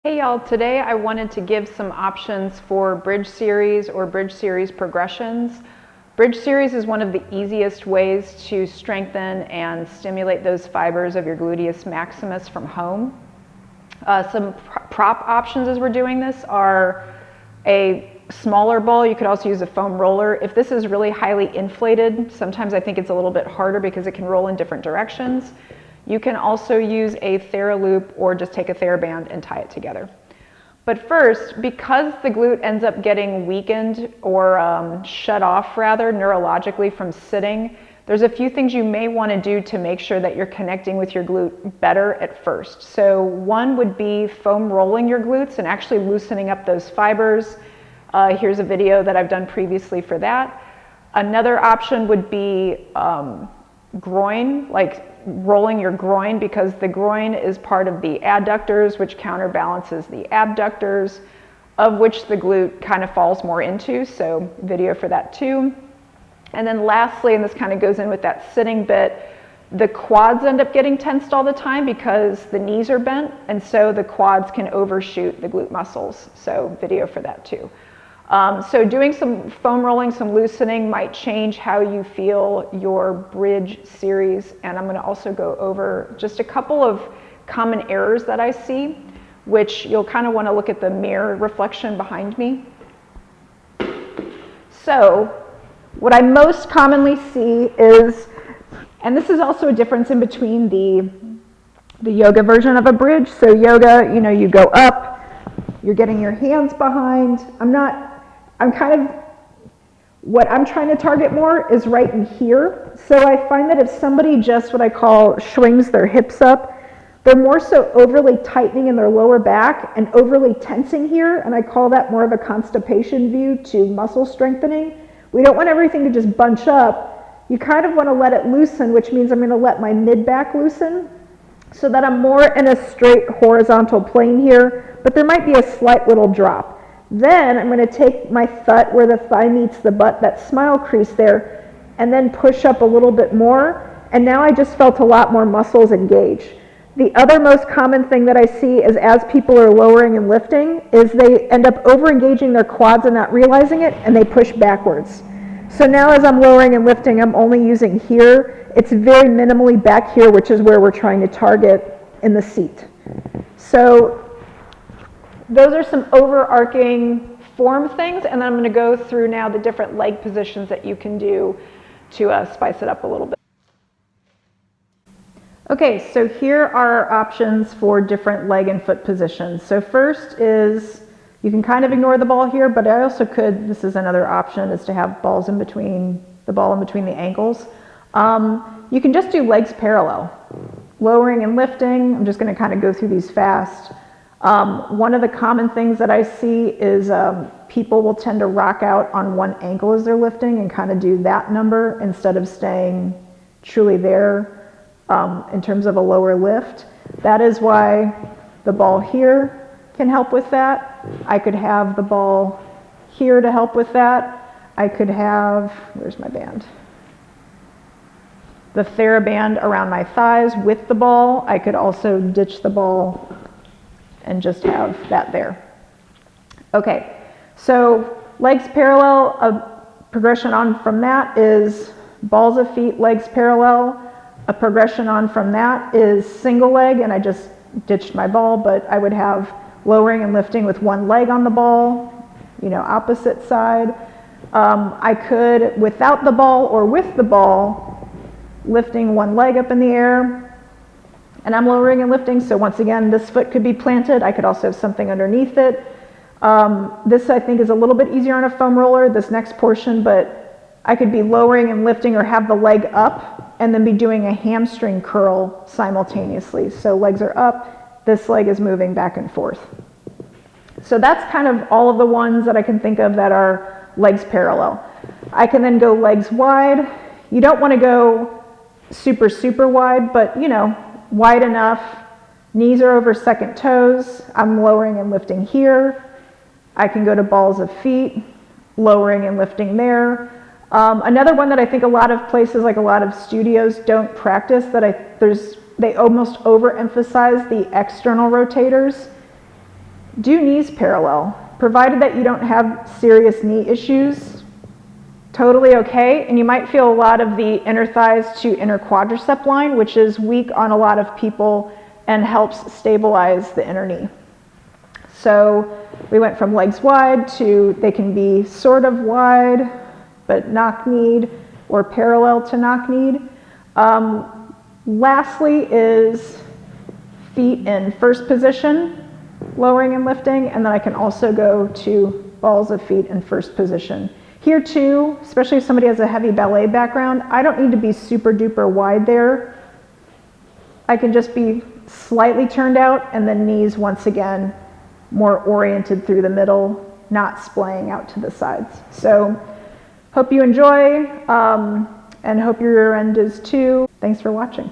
Hey y'all, today I wanted to give some options for bridge series or bridge series progressions. Bridge series is one of the easiest ways to strengthen and stimulate those fibers of your gluteus maximus from home. Some prop options as we're doing this are a smaller ball. You could also use a foam roller. If this is really highly inflated, sometimes I think it's a little bit harder because it can roll in different directions. You can also use a TheraLoop or just take a TheraBand and tie it together. But first, because the glute ends up getting weakened or shut off rather neurologically from sitting, there's a few things you may want to do to make sure that you're connecting with your glute better at first. So one would be foam rolling your glutes and actually loosening up those fibers. Here's a video that I've done previously for that. Another option would be groin, like rolling your groin, because the groin is part of the adductors, which counterbalances the abductors, of which the glute kind of falls more into, so video for that too. And then lastly, and this kind of goes in with that sitting bit, the quads end up getting tensed all the time because the knees are bent, and so the quads can overshoot the glute muscles, so video for that too. So doing some foam rolling, some loosening might change how you feel your bridge series. And I'm going to also go over just a couple of common errors that I see, which you'll kind of want to look at the mirror reflection behind me. So what I most commonly see is, and this is also a difference in between the yoga version of a bridge. So yoga, you know, you go up, you're getting your hands behind. What I'm trying to target more is right in here. So I find that if somebody just what I call swings their hips up, they're more so overly tightening in their lower back and overly tensing here. And I call that more of a constipation view to muscle strengthening. We don't want everything to just bunch up. You kind of want to let it loosen, which means I'm going to let my mid-back loosen so that I'm more in a straight horizontal plane here, but there might be a slight little drop. Then I'm going to take my thigh where the thigh meets the butt, that smile crease there, and then push up a little bit more. And now I just felt a lot more muscles engage. The other most common thing that I see is as people are lowering and lifting is they end up over-engaging their quads and not realizing it, and they push backwards. So now as I'm lowering and lifting, I'm only using here. It's very minimally back here, which is where we're trying to target in the seat. So those are some overarching form things, and then I'm going to go through now the different leg positions that you can do to spice it up a little bit. Okay, so here are options for different leg and foot positions. So first is, you can kind of ignore the ball here, but I also could, this is another option, is to have balls in between, the ball in between the ankles. You can just do legs parallel, lowering and lifting. I'm just going to kind of go through these fast. One of the common things that I see is people will tend to rock out on one ankle as they're lifting and kind of do that number instead of staying truly there in terms of a lower lift. That is why the ball here can help with that. I could have the ball here to help with that. I could have, where's my band? The TheraBand around my thighs with the ball. I could also ditch the ball and just have that there. Okay, so legs parallel, a progression on from that is balls of feet, legs parallel. A progression on from that is single leg, and I just ditched my ball, but I would have lowering and lifting with one leg on the ball, you know, opposite side. I could, without the ball or with the ball, lifting one leg up in the air, and I'm lowering and lifting, so once again, this foot could be planted. I could also have something underneath it. This, I think, is a little bit easier on a foam roller, this next portion, but I could be lowering and lifting or have the leg up and then be doing a hamstring curl simultaneously. So legs are up, this leg is moving back and forth. So that's kind of all of the ones that I can think of that are legs parallel. I can then go legs wide. You don't want to go super, super wide, but you know, wide enough, knees are over second toes, I'm lowering and lifting here. I can go to balls of feet, lowering and lifting there. Another one that I think a lot of places, like a lot of studios, don't practice, that they almost overemphasize the external rotators. Do knees parallel, provided that you don't have serious knee issues. Totally okay, and you might feel a lot of the inner thighs to inner quadricep line, which is weak on a lot of people and helps stabilize the inner knee. So we went from legs wide to they can be sort of wide, but knock-kneed, or parallel to knock-kneed. Lastly is feet in first position, lowering and lifting, and then I can also go to balls of feet in first position. Here too, especially if somebody has a heavy ballet background, I don't need to be super duper wide there. I can just be slightly turned out, and then knees once again more oriented through the middle, not splaying out to the sides. So hope you enjoy, and hope your rear end is too. Thanks for watching.